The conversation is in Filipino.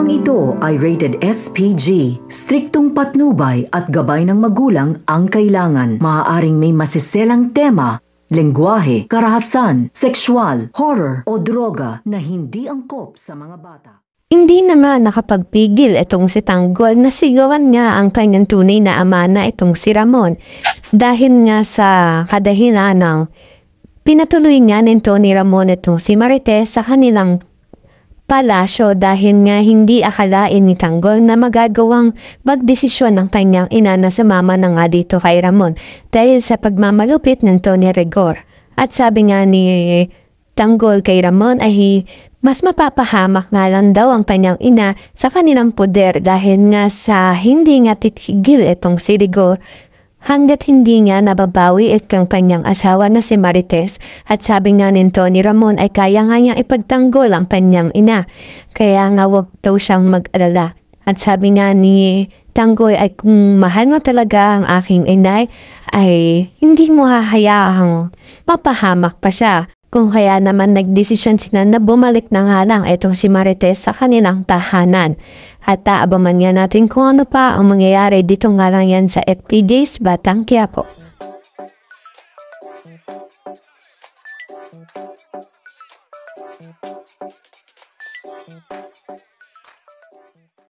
Programang ito ay rated SPG. Striktong patnubay at gabay ng magulang ang kailangan. Maaaring may masiselang tema, lengguwahe, karahasan, sexual, horror o droga na hindi angkop sa mga bata. Hindi naman nakapagpigil itong si Tanggol na sigawan nga ang kanyang tunay na ama na itong si Ramon dahil nga sa kadahilan ng pinatuloy nga nito ni Ramon itong si Marites sa kanilang palasyo dahil nga hindi akalain ni Tanggol na magagawang magdesisyon ng kanyang ina na sumama na nga dito kay Ramon dahil sa pagmamalupit ng Tony Rigor. At sabi nga ni Tanggol kay Ramon ay mas mapapahamak nga lang daw ang kanyang ina sa kanilang poder dahil nga sa hindi nga titigil itong si Rigor hanggat hindi nga nababawi ang kanyang asawa na si Marites. At sabi nga nito ni Ramon ay kaya nga niyang ipagtanggol ang kanyang ina. Kaya nga wag daw siyang mag-alala. At sabi nga ni Tanggol ay kung mahal mo talaga ang aking inay ay hindi mo hahayaang mapahamak pa siya. Kung kaya naman nagdesisyon sila na bumalik na nga lang itong si Marites sa kanilang tahanan. At taabaman nga natin kung ano pa ang mangyayari dito nga lang yan sa FPJ's Batang Quiapo.